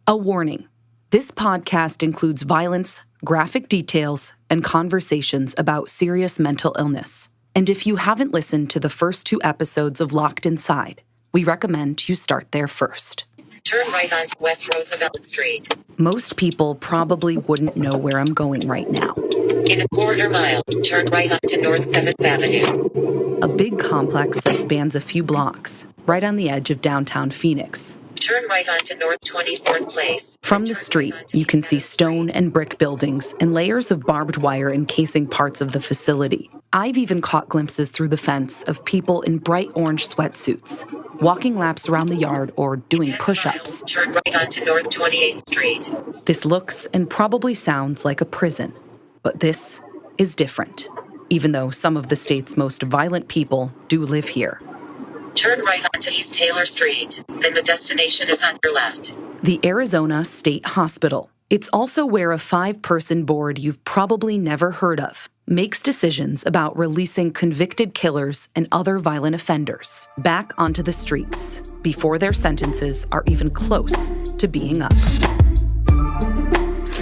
A warning. This podcast includes violence, graphic details, and conversations about serious mental illness. And if you haven't listened to the first 2 episodes of Locked Inside, we recommend you start there first. Turn right onto West Roosevelt Street. Most people probably wouldn't know where I'm going right now. In a quarter mile, turn right onto North 7th Avenue. A big complex that spans a few blocks, right on the edge of downtown Phoenix. Turn right onto North 24th Place. From the street, you can see stone and brick buildings and layers of barbed wire encasing parts of the facility. I've even caught glimpses through the fence of people in bright orange sweatsuits, walking laps around the yard or doing push-ups. Turn right onto North 28th Street. This looks and probably sounds like a prison, but this is different, even though some of the state's most violent people do live here. Turn right onto East Taylor Street, then the destination is on your left. The Arizona State Hospital. It's also where a 5-person board you've probably never heard of makes decisions about releasing convicted killers and other violent offenders back onto the streets before their sentences are even close to being up.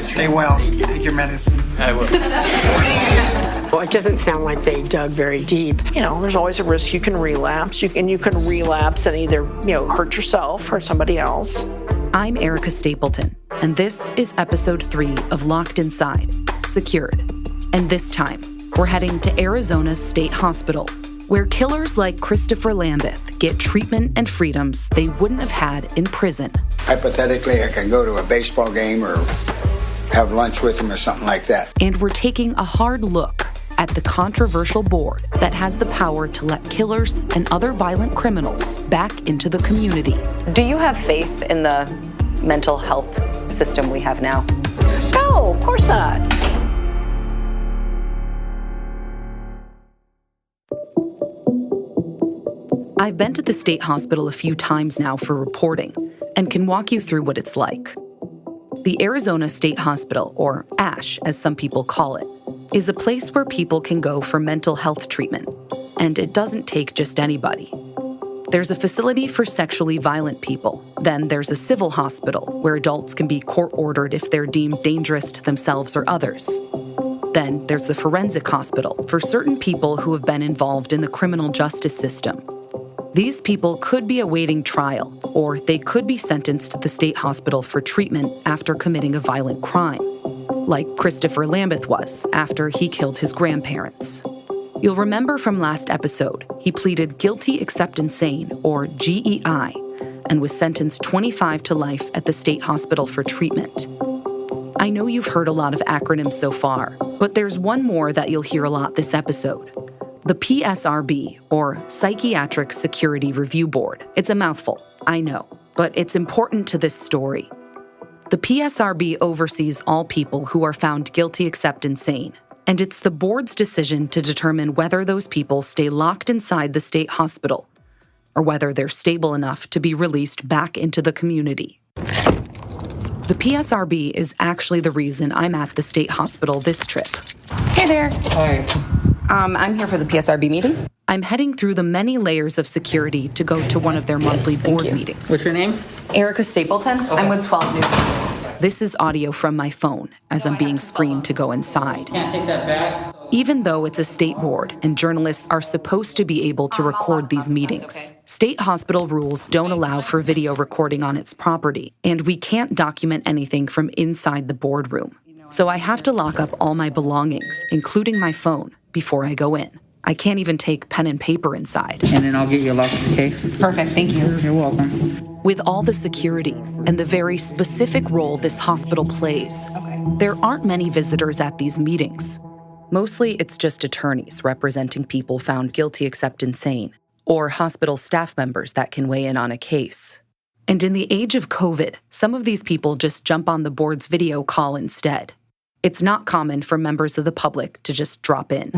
Stay well. Take your medicine. I will. Well, it doesn't sound like they dug very deep. You know, there's always a risk you can relapse. You can relapse and either, hurt yourself or somebody else. I'm Erica Stapleton, and this is episode 3 of Locked Inside, Secured. And this time, we're heading to Arizona's State Hospital, where killers like Christopher Lambeth get treatment and freedoms they wouldn't have had in prison. Hypothetically, I can go to a baseball game or have lunch with him or something like that. And we're taking a hard look at the controversial board that has the power to let killers and other violent criminals back into the community. Do you have faith in the mental health system we have now? No, of course not. I've been to the state hospital a few times now for reporting and can walk you through what it's like. The Arizona State Hospital, or ASH as some people call it, is a place where people can go for mental health treatment, and it doesn't take just anybody. There's a facility for sexually violent people. Then there's a civil hospital where adults can be court-ordered if they're deemed dangerous to themselves or others. Then there's the forensic hospital for certain people who have been involved in the criminal justice system. These people could be awaiting trial, or they could be sentenced to the state hospital for treatment after committing a violent crime, like Christopher Lambeth was after he killed his grandparents. You'll remember from last episode, he pleaded guilty except insane, or GEI, and was sentenced 25 to life at the state hospital for treatment. I know you've heard a lot of acronyms so far, but there's one more that you'll hear a lot this episode. The PSRB, or Psychiatric Security Review Board. It's a mouthful, I know, but it's important to this story. The PSRB oversees all people who are found guilty except insane, and it's the board's decision to determine whether those people stay locked inside the state hospital or whether they're stable enough to be released back into the community. The PSRB is actually the reason I'm at the state hospital this trip. Hey there. Hi. I'm here for the PSRB meeting. I'm heading through the many layers of security to go to one of their monthly board meetings. What's your name? Erica Stapleton. Okay. I'm with 12 News. This is audio from my phone as I'm being screened to go inside. Can't take that back. Even though it's a state board and journalists are supposed to be able to record these meetings, state hospital rules don't allow for video recording on its property, and we can't document anything from inside the boardroom. So I have to lock up all my belongings, including my phone, before I go in. I can't even take pen and paper inside. And then I'll get you a lock, okay? Perfect, thank you. You're welcome. With all the security and the very specific role this hospital plays, there aren't many visitors at these meetings. Mostly it's just attorneys representing people found guilty except insane, or hospital staff members that can weigh in on a case. And in the age of COVID, some of these people just jump on the board's video call instead. It's not common for members of the public to just drop in.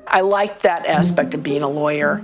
I like that aspect of being a lawyer.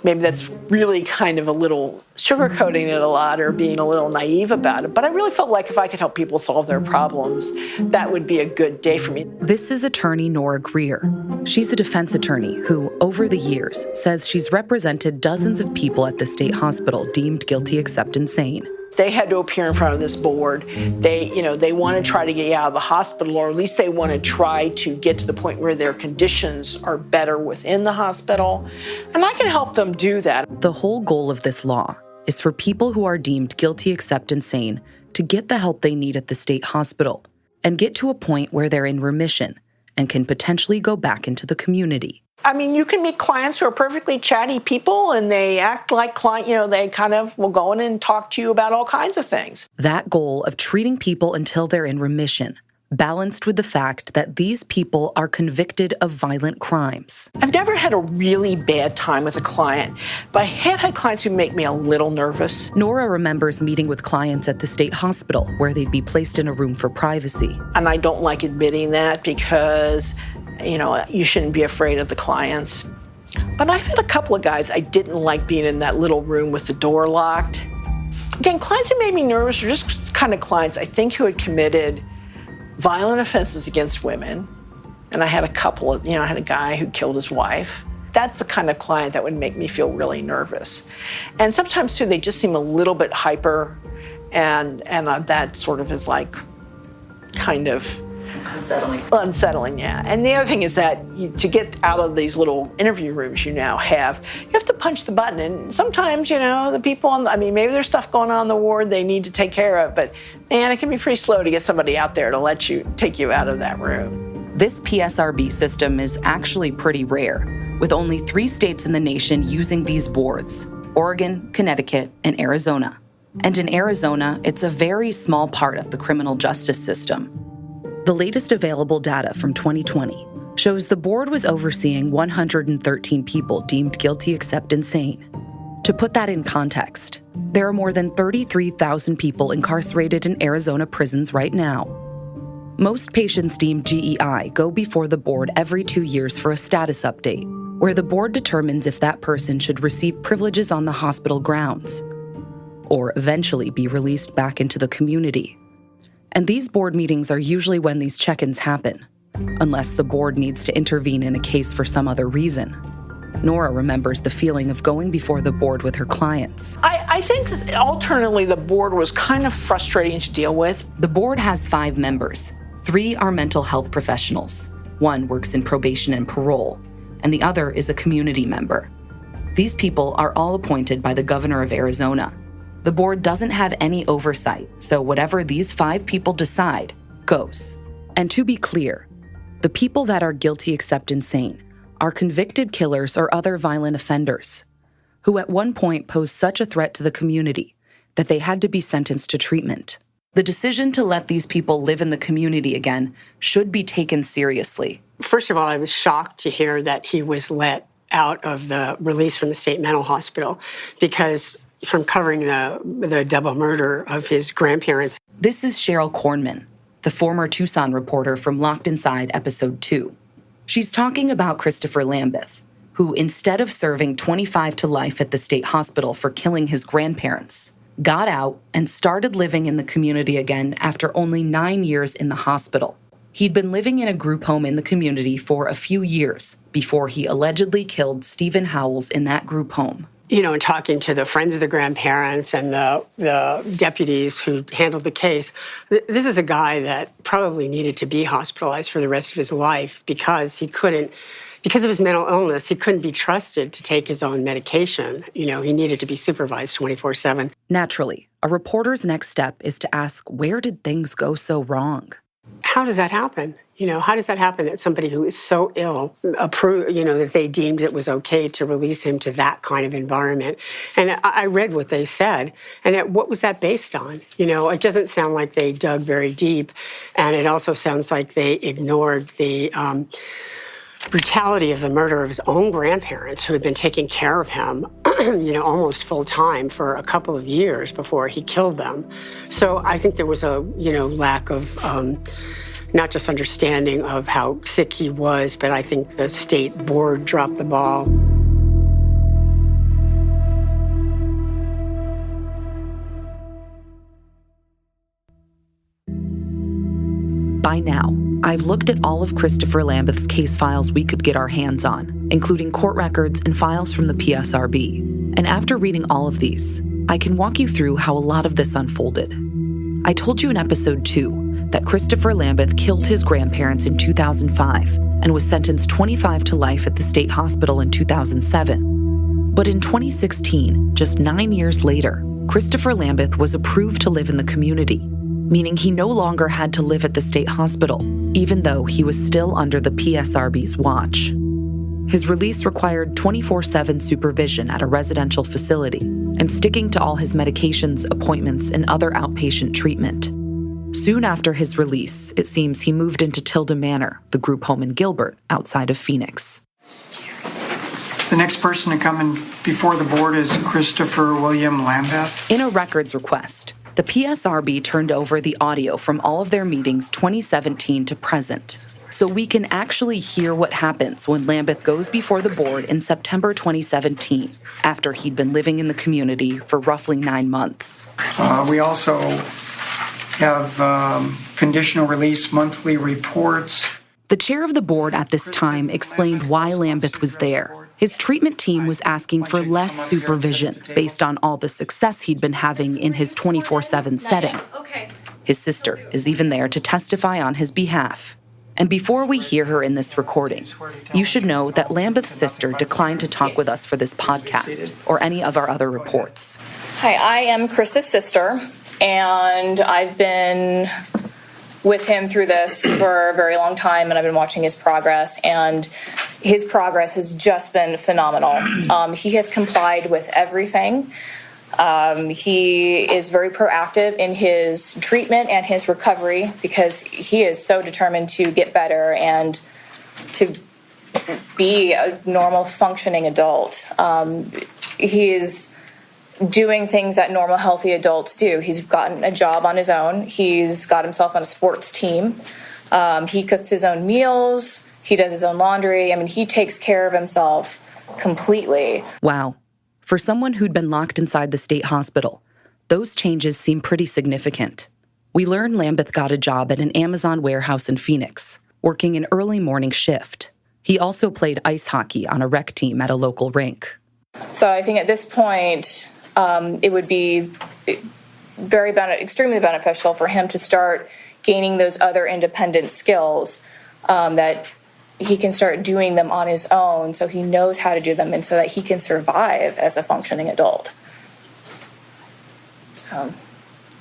Maybe that's really kind of a little sugarcoating it a lot or being a little naive about it. But I really felt like if I could help people solve their problems, that would be a good day for me. This is attorney Nora Greer. She's a defense attorney who, over the years, says she's represented dozens of people at the state hospital deemed guilty except insane. They had to appear in front of this board. They want to try to get you out of the hospital, or at least they want to try to get to the point where their conditions are better within the hospital. And I can help them do that. The whole goal of this law is for people who are deemed guilty except insane to get the help they need at the state hospital and get to a point where they're in remission and can potentially go back into the community. I mean, you can meet clients who are perfectly chatty people and they act like they kind of will go in and talk to you about all kinds of things. That goal of treating people until they're in remission, balanced with the fact that these people are convicted of violent crimes. I've never had a really bad time with a client, but I have had clients who make me a little nervous. Nora remembers meeting with clients at the state hospital where they'd be placed in a room for privacy. And I don't like admitting that because you shouldn't be afraid of the clients. But I've had a couple of guys I didn't like being in that little room with the door locked. Again, clients who made me nervous are just kind of clients I think who had committed violent offenses against women. And I had a couple of, I had a guy who killed his wife. That's the kind of client that would make me feel really nervous. And sometimes too, they just seem a little bit hyper and that sort of is like kind of Unsettling, yeah. And the other thing is that to get out of these little interview rooms you now have to punch the button. And sometimes, the people maybe there's stuff going on in the ward they need to take care of, but man, it can be pretty slow to get somebody out there to take you out of that room. This PSRB system is actually pretty rare, with only 3 states in the nation using these boards: Oregon, Connecticut, and Arizona. And in Arizona, it's a very small part of the criminal justice system. The latest available data from 2020 shows the board was overseeing 113 people deemed guilty except insane. To put that in context, there are more than 33,000 people incarcerated in Arizona prisons right now. Most patients deemed GEI go before the board every 2 years for a status update, where the board determines if that person should receive privileges on the hospital grounds or eventually be released back into the community. And these board meetings are usually when these check-ins happen, unless the board needs to intervene in a case for some other reason. Nora remembers the feeling of going before the board with her clients. I think alternately the board was kind of frustrating to deal with. The board has 5 members. 3 are mental health professionals. 1 works in probation and parole, and the other is a community member. These people are all appointed by the governor of Arizona. The board doesn't have any oversight, so whatever these 5 people decide goes. And to be clear, the people that are guilty except insane are convicted killers or other violent offenders who at one point posed such a threat to the community that they had to be sentenced to treatment. The decision to let these people live in the community again should be taken seriously. First of all, I was shocked to hear that he was let out of the release from the state mental hospital because from covering the double murder of his grandparents. This is Cheryl Kornman, the former Tucson reporter from Locked Inside Episode 2. She's talking about Christopher Lambeth, who, instead of serving 25 to life at the state hospital for killing his grandparents, got out and started living in the community again after only 9 years in the hospital. He'd been living in a group home in the community for a few years before he allegedly killed Stephen Howells in that group home. And talking to the friends of the grandparents and the deputies who handled the case, this is a guy that probably needed to be hospitalized for the rest of his life because because of his mental illness, he couldn't be trusted to take his own medication. He needed to be supervised 24/7. Naturally, a reporter's next step is to ask, where did things go so wrong? How does that happen? How does that happen that somebody who is so ill that they deemed it was okay to release him to that kind of environment? And I read what they said, and what was that based on? It doesn't sound like they dug very deep, and it also sounds like they ignored the brutality of the murder of his own grandparents who had been taking care of him, almost full time for a couple of years before he killed them. So I think there was a, lack of not just understanding of how sick he was, but I think the state board dropped the ball. By now, I've looked at all of Christopher Lambeth's case files we could get our hands on, including court records and files from the PSRB. And after reading all of these, I can walk you through how a lot of this unfolded. I told you in episode 2 that Christopher Lambeth killed his grandparents in 2005 and was sentenced 25 to life at the state hospital in 2007. But in 2016, just 9 years later, Christopher Lambeth was approved to live in the community, meaning he no longer had to live at the state hospital, even though he was still under the PSRB's watch. His release required 24/7 supervision at a residential facility and sticking to all his medications, appointments, and other outpatient treatment. Soon after his release, it seems he moved into Tilda Manor, the group home in Gilbert, outside of Phoenix. The next person to come in before the board is Christopher William Lambeth. In a records request, the PSRB turned over the audio from all of their meetings 2017 to present, so we can actually hear what happens when Lambeth goes before the board in September 2017, after he'd been living in the community for roughly 9 months. We also have conditional release monthly reports. The chair of the board at this time explained why Lambeth was there. His treatment team was asking for less supervision based on all the success he'd been having in his 24/7 setting. His sister is even there to testify on his behalf. And before we hear her in this recording, you should know that Lambeth's sister declined to talk with us for this podcast or any of our other reports. Hi, I am Chris's sister, and I've been with him through this for a very long time, and I've been watching his progress, and his progress has just been phenomenal. He has complied with everything. He is very proactive in his treatment and his recovery because he is so determined to get better and to be a normal functioning adult. He is doing things that normal healthy adults do. He's gotten a job on his own. He's got himself on a sports team. He cooks his own meals. He does his own laundry. I mean, he takes care of himself completely. Wow. For someone who'd been locked inside the state hospital, those changes seem pretty significant. We learned Lambeth got a job at an Amazon warehouse in Phoenix, working an early morning shift. He also played ice hockey on a rec team at a local rink. So I think at this point, it would be extremely beneficial for him to start gaining those other independent skills that he can start doing them on his own so he knows how to do them and so that he can survive as a functioning adult.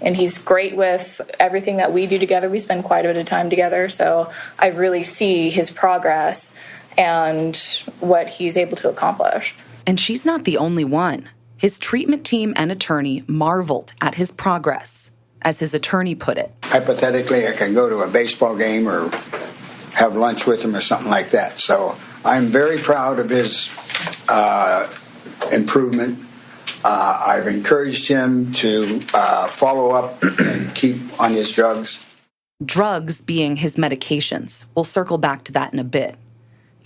And he's great with everything that we do together. We spend quite a bit of time together, so I really see his progress and what he's able to accomplish. And she's not the only one. His treatment team and attorney marveled at his progress. As his attorney put it, hypothetically, I can go to a baseball game or have lunch with him or something like that. So I'm very proud of his improvement. I've encouraged him to follow up and keep on his drugs. Drugs being his medications. We'll circle back to that in a bit.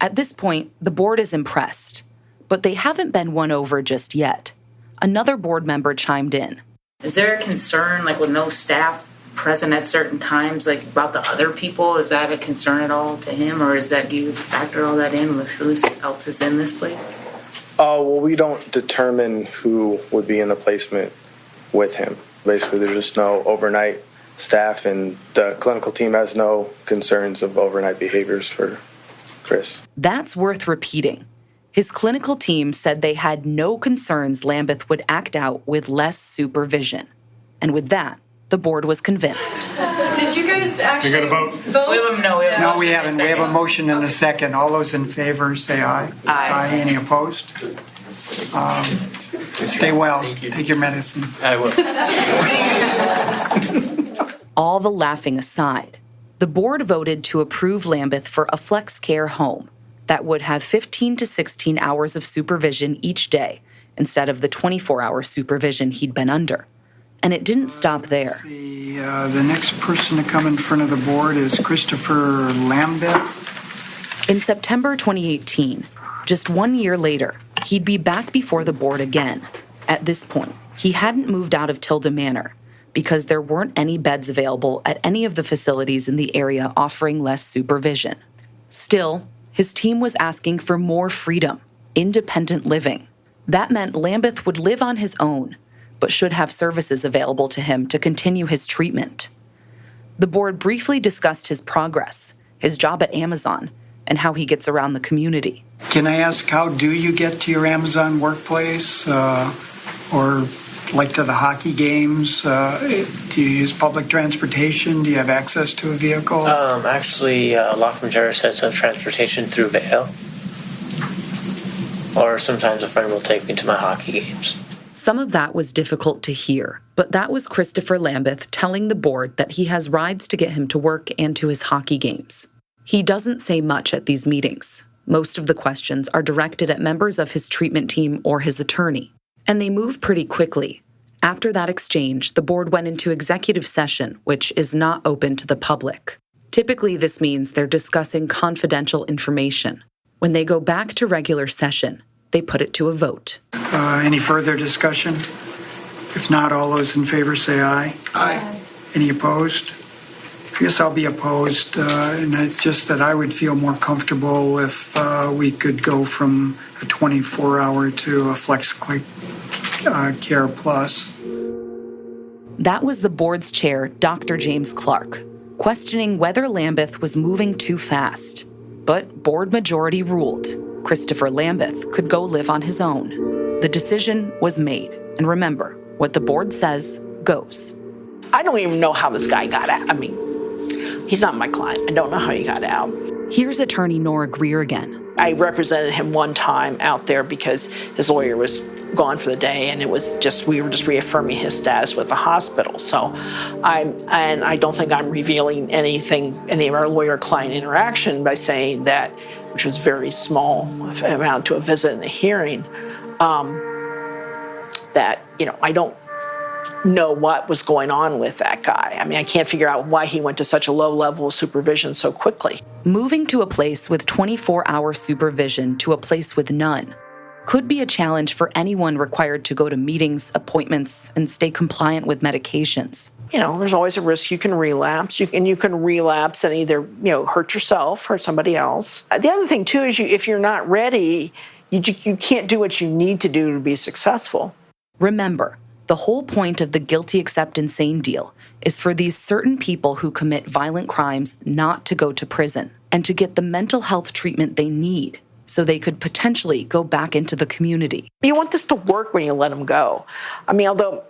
At this point, the board is impressed, but they haven't been won over just yet. Another board member chimed in. Is there a concern, like with no staff present at certain times, like about the other people? Is that a concern at all to him, or do you factor all that in with who else is in this place? Well, we don't determine who would be in the placement with him. Basically, there's just no overnight staff, and the clinical team has no concerns of overnight behaviors for Chris. That's worth repeating. His clinical team said they had no concerns Lambeth would act out with less supervision. And with that, the board was convinced. Did you guys actually vote? No, we haven't. We have a motion and a second. All those in favor say aye. Aye. Any opposed? Stay well. Take your medicine. I will. All the laughing aside, the board voted to approve Lambeth for a flex care home that would have 15 to 16 hours of supervision each day instead of the 24-hour supervision he'd been under. And it didn't stop there. The next person to come in front of the board is Christopher Lambeth. In September 2018, just 1 year later, he'd be back before the board again. At this point, he hadn't moved out of Tilda Manor because there weren't any beds available at any of the facilities in the area offering less supervision. Still, his team was asking for more freedom, independent living. That meant Lambeth would live on his own, but should have services available to him to continue his treatment. The board briefly discussed his progress, his job at Amazon, and how he gets around the community. Can I ask, how do you get to your Amazon workplace or like to the hockey games? Do you use public transportation? Do you have access to a vehicle? Actually, a lot from Jared sets of transportation through Vail. Or sometimes a friend will take me to my hockey games. Some of that was difficult to hear, but that was Christopher Lambeth telling the board that he has rides to get him to work and to his hockey games. He doesn't say much at these meetings. Most of the questions are directed at members of his treatment team or his attorney, and they move pretty quickly. After that exchange, the board went into executive session, which is not open to the public. Typically, this means they're discussing confidential information. When they go back to regular session, they put it to a vote. Any further discussion? If not, all those in favor say aye. Aye. Any opposed? I guess I'll be opposed, and it's just that I would feel more comfortable if we could go from a 24-hour to a Flex Care Plus. That was the board's chair, Dr. James Clark, questioning whether Lambeth was moving too fast. But board majority ruled. Christopher Lambeth could go live on his own. The decision was made. And remember, what the board says goes. I don't even know how this guy got out. I mean, he's not my client. I don't know how he got out. Here's attorney Nora Greer again. I represented him one time out there because his lawyer was gone for the day, and we were just reaffirming his status with the hospital. So I don't think I'm revealing any of our lawyer-client interaction by saying that, which was very small amount to a visit and a hearing, that, I don't know what was going on with that guy. I mean, I can't figure out why he went to such a low level of supervision so quickly. Moving to a place with 24-hour supervision to a place with none could be a challenge for anyone required to go to meetings, appointments, and stay compliant with medications. There's always a risk you can relapse. You can relapse and either, hurt yourself, hurt somebody else. The other thing, too, is if you're not ready, you can't do what you need to do to be successful. Remember, the whole point of the guilty accept insane deal is for these certain people who commit violent crimes not to go to prison and to get the mental health treatment they need so they could potentially go back into the community. You want this to work when you let them go. I mean, although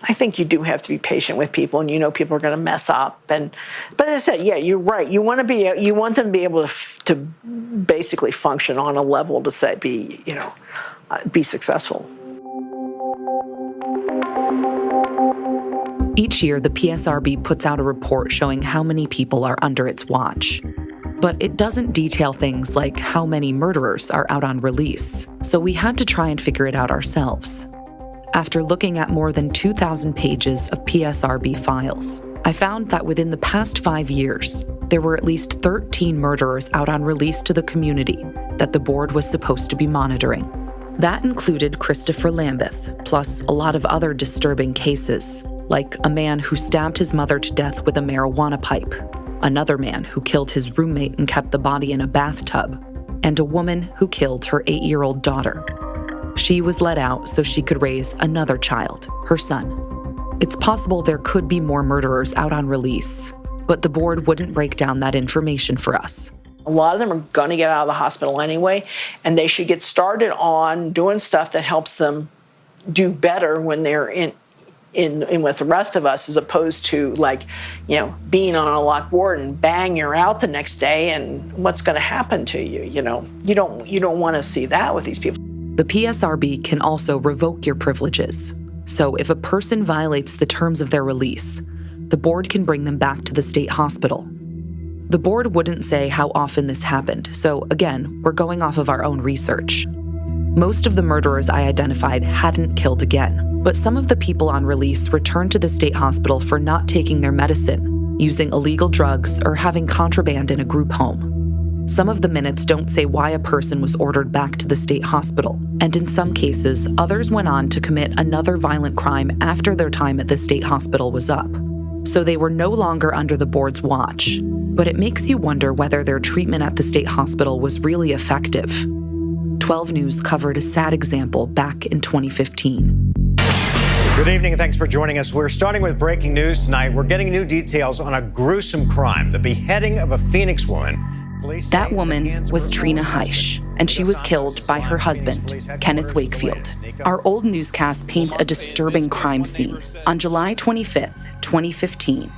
I think you do have to be patient with people, and people are going to mess up. But as I said, yeah, you're right. You want them to be able to basically function on a level to be successful. Each year, the PSRB puts out a report showing how many people are under its watch. But it doesn't detail things like how many murderers are out on release, so we had to try and figure it out ourselves. After looking at more than 2,000 pages of PSRB files, I found that within the past 5 years, there were at least 13 murderers out on release to the community that the board was supposed to be monitoring. That included Christopher Lambeth, plus a lot of other disturbing cases, like a man who stabbed his mother to death with a marijuana pipe, another man who killed his roommate and kept the body in a bathtub, and a woman who killed her 8-year-old daughter. She was let out so she could raise another child, her son. It's possible there could be more murderers out on release, but the board wouldn't break down that information for us. A lot of them are going to get out of the hospital anyway, and they should get started on doing stuff that helps them do better when they're in with the rest of us, as opposed to being on a locked ward and bang, you're out the next day, and what's going to happen to you? You don't want to see that with these people. The PSRB can also revoke your privileges. So if a person violates the terms of their release, the board can bring them back to the state hospital. The board wouldn't say how often this happened, so again, we're going off of our own research. Most of the murderers I identified hadn't killed again, but some of the people on release returned to the state hospital for not taking their medicine, using illegal drugs, or having contraband in a group home. Some of the minutes don't say why a person was ordered back to the state hospital, and in some cases, others went on to commit another violent crime after their time at the state hospital was up. So they were no longer under the board's watch. But it makes you wonder whether their treatment at the state hospital was really effective. 12 News covered a sad example back in 2015. Good evening and thanks for joining us. We're starting with breaking news tonight. We're getting new details on a gruesome crime, the beheading of a Phoenix woman. That woman was Trina Heisch, and she was killed by her husband, Kenneth Wakefield. Our old newscasts paint a disturbing crime scene. On July 25th, 2015,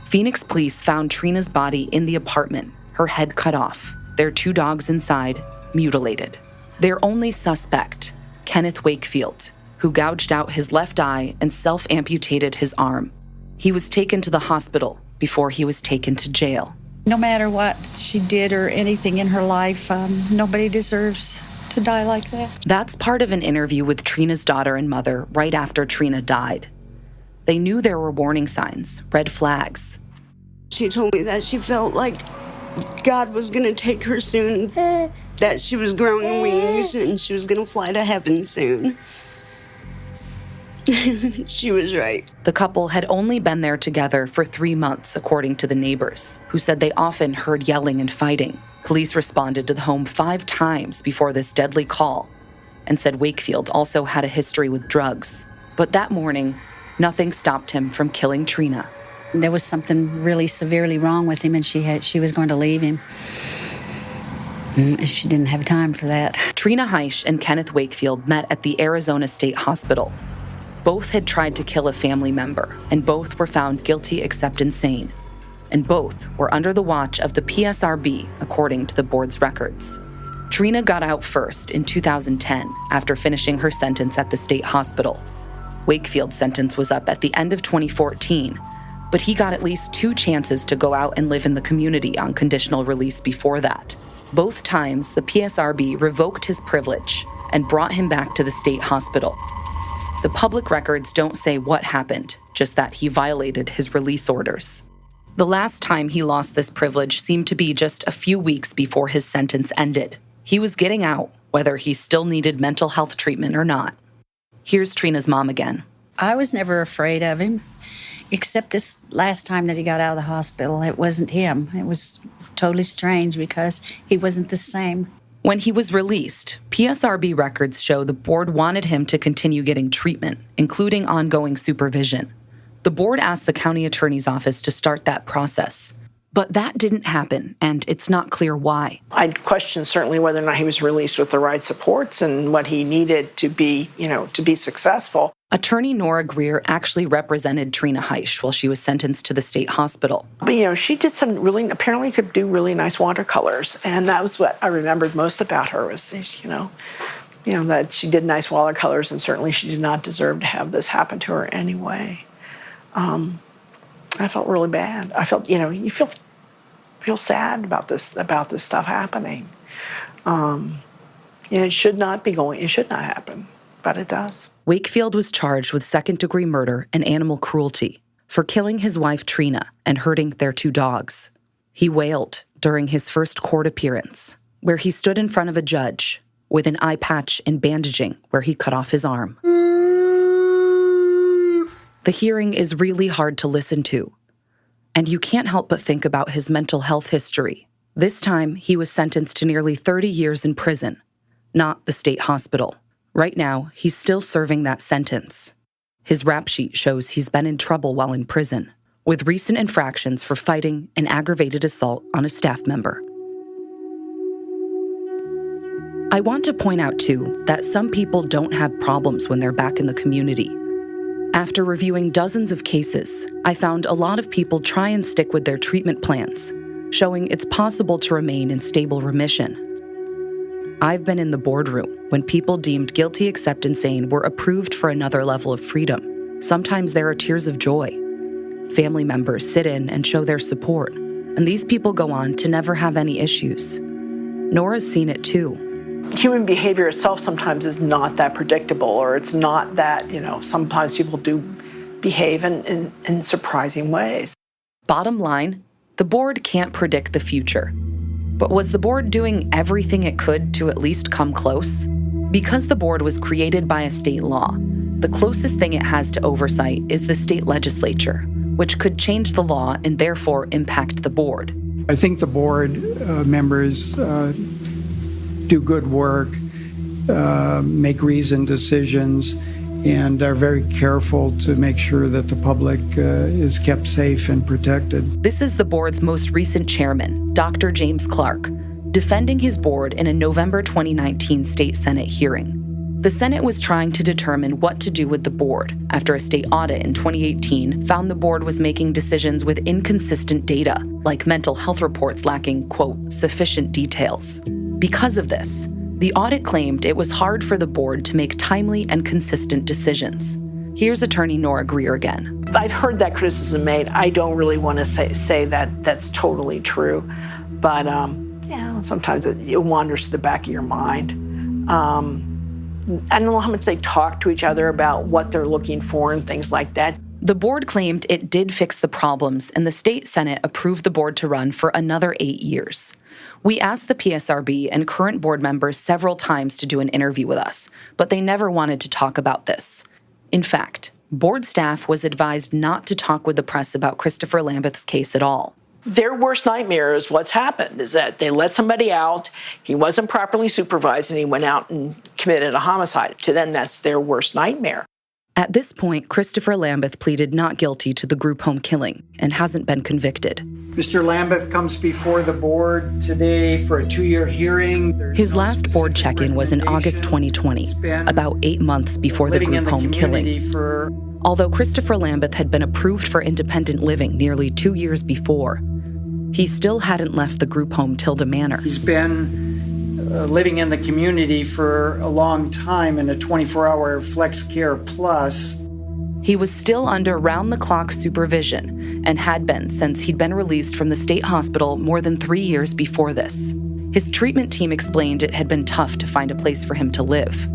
Phoenix police found Trina's body in the apartment, her head cut off, their 2 dogs inside, mutilated. Their only suspect, Kenneth Wakefield, who gouged out his left eye and self-amputated his arm. He was taken to the hospital before he was taken to jail. No matter what she did or anything in her life, nobody deserves to die like that. That's part of an interview with Trina's daughter and mother right after Trina died. They knew there were warning signs, red flags. She told me that she felt like God was going to take her soon, that she was growing wings and she was going to fly to heaven soon. She was right. The couple had only been there together for 3 months, according to the neighbors, who said they often heard yelling and fighting. Police responded to the home 5 times before this deadly call and said Wakefield also had a history with drugs. But that morning, nothing stopped him from killing Trina. There was something really severely wrong with him, and she was going to leave him. She didn't have time for that. Trina Heisch and Kenneth Wakefield met at the Arizona State Hospital. Both had tried to kill a family member, and both were found guilty except insane. And both were under the watch of the PSRB, according to the board's records. Trina got out first in 2010 after finishing her sentence at the state hospital. Wakefield's sentence was up at the end of 2014, but he got at least 2 chances to go out and live in the community on conditional release before that. Both times, the PSRB revoked his privilege and brought him back to the state hospital. The public records don't say what happened, just that he violated his release orders. The last time he lost this privilege seemed to be just a few weeks before his sentence ended. He was getting out, whether he still needed mental health treatment or not. Here's Trina's mom again. I was never afraid of him, except this last time that he got out of the hospital. It wasn't him. It was totally strange because he wasn't the same. When he was released, PSRB records show the board wanted him to continue getting treatment, including ongoing supervision. The board asked the county attorney's office to start that process. But that didn't happen, and it's not clear why. I'd question certainly whether or not he was released with the right supports and what he needed to be, to be successful. Attorney Nora Greer actually represented Trina Heisch while she was sentenced to the state hospital. But, she did apparently could do really nice watercolors. And that was what I remembered most about her was, that she did nice watercolors, and certainly she did not deserve to have this happen to her anyway. I felt really bad. I felt, you feel sad about this stuff happening. It should not happen, but it does. Wakefield was charged with second-degree murder and animal cruelty for killing his wife Trina and hurting their 2 dogs. He wailed during his first court appearance, where he stood in front of a judge with an eye patch and bandaging where he cut off his arm. The hearing is really hard to listen to, and you can't help but think about his mental health history. This time, he was sentenced to nearly 30 years in prison, not the state hospital. Right now, he's still serving that sentence. His rap sheet shows he's been in trouble while in prison, with recent infractions for fighting and aggravated assault on a staff member. I want to point out, too, that some people don't have problems when they're back in the community. After reviewing dozens of cases, I found a lot of people try and stick with their treatment plans, showing it's possible to remain in stable remission. I've been in the boardroom when people deemed guilty except insane were approved for another level of freedom. Sometimes there are tears of joy. Family members sit in and show their support, and these people go on to never have any issues. Nora's seen it too. Human behavior itself sometimes is not that predictable, or it's not that, sometimes people do behave in surprising ways. Bottom line, the board can't predict the future. But was the board doing everything it could to at least come close? Because the board was created by a state law, the closest thing it has to oversight is the state legislature, which could change the law and therefore impact the board. I think the board members do good work, make reasoned decisions, and are very careful to make sure that the public is kept safe and protected. This is the board's most recent chairman, Dr. James Clark, defending his board in a November 2019 state Senate hearing. The Senate was trying to determine what to do with the board after a state audit in 2018 found the board was making decisions with inconsistent data, like mental health reports lacking, quote, sufficient details. Because of this, the audit claimed it was hard for the board to make timely and consistent decisions. Here's attorney Nora Greer again. I've heard that criticism made. I don't really want to say that that's totally true, but sometimes it wanders to the back of your mind. I don't know how much they talk to each other about what they're looking for and things like that. The board claimed it did fix the problems, and the state Senate approved the board to run for another 8 years. We asked the PSRB and current board members several times to do an interview with us, but they never wanted to talk about this. In fact, board staff was advised not to talk with the press about Christopher Lambeth's case at all. Their worst nightmare is what's happened, is that they let somebody out, he wasn't properly supervised, and he went out and committed a homicide. To them, that's their worst nightmare. At this point, Christopher Lambeth pleaded not guilty to the group home killing and hasn't been convicted. Mr. Lambeth comes before the board today for a 2-year hearing. His last board check-in was in August 2020, about 8 months before the group home killing. Although Christopher Lambeth had been approved for independent living nearly 2 years before, he still hadn't left the group home Tilda Manor. He's been living in the community for a long time in a 24-hour Flex Care Plus. He was still under round-the-clock supervision and had been since he'd been released from the state hospital more than 3 years before this. His treatment team explained it had been tough to find a place for him to live.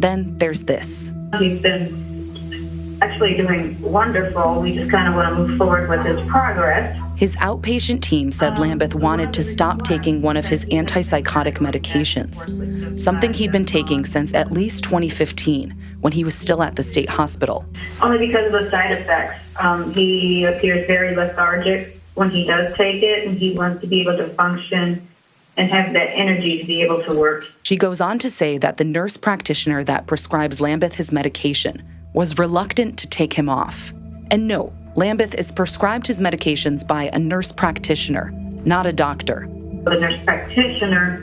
Then there's this. He's been actually doing wonderful. We just kind of want to move forward with his progress. His outpatient team said Lambeth wanted to stop taking one of his antipsychotic medications, something he'd been taking since at least 2015, when he was still at the state hospital. Only because of the side effects. He appears very lethargic when he does take it, and he wants to be able to function and have that energy to be able to work. She goes on to say that the nurse practitioner that prescribes Lambeth his medication was reluctant to take him off. And no, Lambeth is prescribed his medications by a nurse practitioner, not a doctor. The nurse practitioner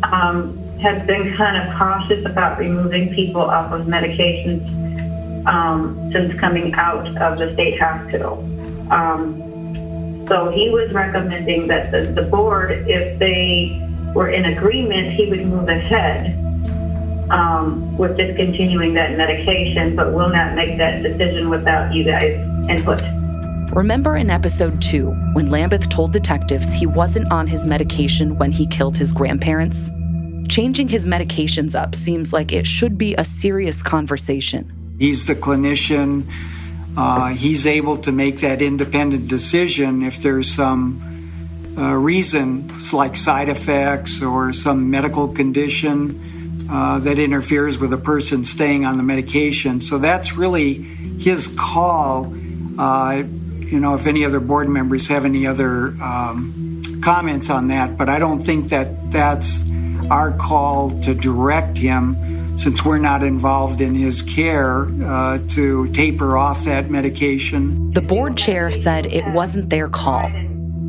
has been kind of cautious about removing people off of medications since coming out of the state hospital. So he was recommending that the board, if they were in agreement, he would move ahead with discontinuing that medication, but will not make that decision without you guys' input. Remember in episode 2, when Lambeth told detectives he wasn't on his medication when he killed his grandparents? Changing his medications up seems like it should be a serious conversation. He's the clinician. He's able to make that independent decision if there's some reason, like side effects or some medical condition that interferes with a person staying on the medication. So that's really his call. If any other board members have any other comments on that, but I don't think that that's our call to direct him, since we're not involved in his care, to taper off that medication. The board chair said it wasn't their call,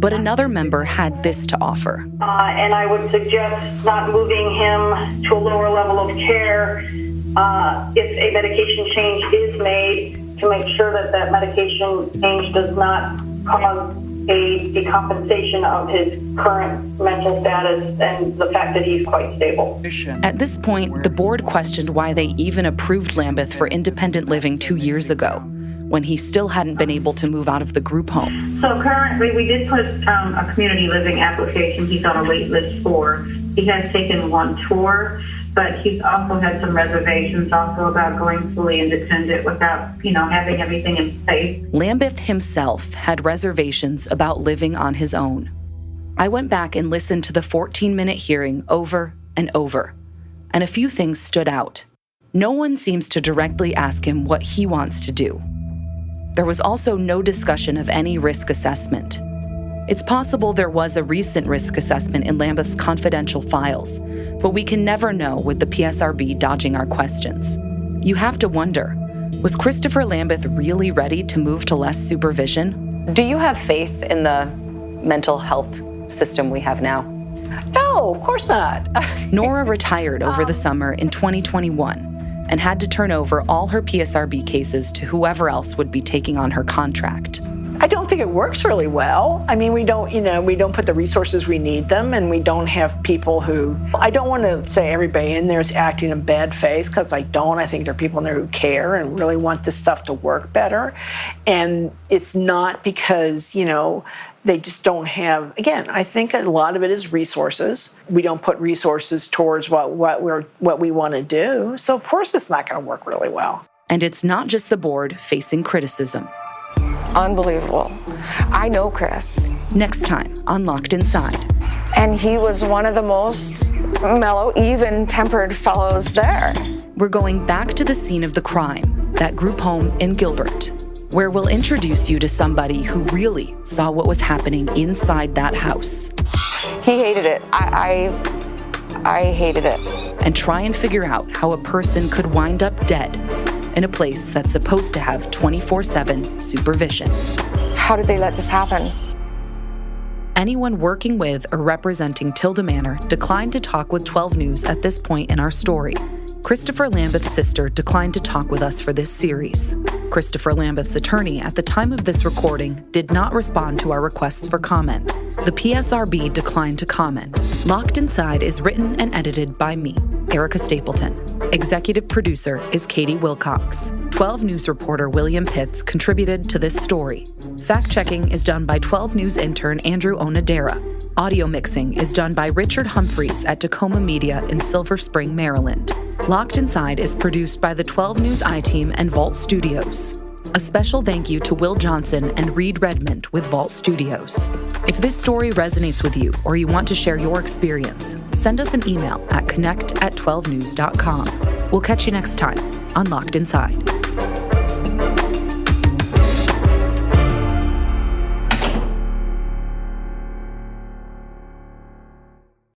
but another member had this to offer. And I would suggest not moving him to a lower level of care if a medication change is made, to make sure that that medication change does not cause a decompensation of his current mental status and the fact that he's quite stable. At this point, the board questioned why they even approved Lambeth for independent living 2 years ago, when he still hadn't been able to move out of the group home. So currently, we did put a community living application he's on a wait list for. He has taken one tour, but he's also had some reservations also about going fully independent without, having everything in place. Lambeth himself had reservations about living on his own. I went back and listened to the 14-minute hearing over and over, and a few things stood out. No one seems to directly ask him what he wants to do. There was also no discussion of any risk assessment. It's possible there was a recent risk assessment in Lambeth's confidential files, but we can never know with the PSRB dodging our questions. You have to wonder, was Christopher Lambeth really ready to move to less supervision? Do you have faith in the mental health system we have now? No, of course not. Nora retired over the summer in 2021 and had to turn over all her PSRB cases to whoever else would be taking on her contract. I don't think it works really well. I mean, we don't put the resources we need them, and we don't have people who, I don't want to say everybody in there is acting in bad faith, because I don't. I think there are people in there who care and really want this stuff to work better. And it's not because, they just don't have, again, I think a lot of it is resources. We don't put resources towards what we want to do. So of course it's not going to work really well. And it's not just the board facing criticism. Unbelievable. I know Chris. Next time on Locked Inside. And he was one of the most mellow, even-tempered fellows there. We're going back to the scene of the crime, that group home in Gilbert, where we'll introduce you to somebody who really saw what was happening inside that house. He hated it. I hated it. And try and figure out how a person could wind up dead in a place that's supposed to have 24/7 supervision. How did they let this happen? Anyone working with or representing Tilda Manor declined to talk with 12 News at this point in our story. Christopher Lambeth's sister declined to talk with us for this series. Christopher Lambeth's attorney at the time of this recording did not respond to our requests for comment. The PSRB declined to comment. Locked Inside is written and edited by me, Erica Stapleton. Executive producer is Katie Wilcox. 12 News reporter William Pitts contributed to this story. Fact-checking is done by 12 News intern Andrew Onodera. Audio mixing is done by Richard Humphreys at Tacoma Media in Silver Spring, Maryland. Locked Inside is produced by the 12 News I-Team and Vault Studios. A special thank you to Will Johnson and Reed Redmond with Vault Studios. If this story resonates with you or you want to share your experience, send us an email at connect@12news.com. We'll catch you next time on Locked Inside.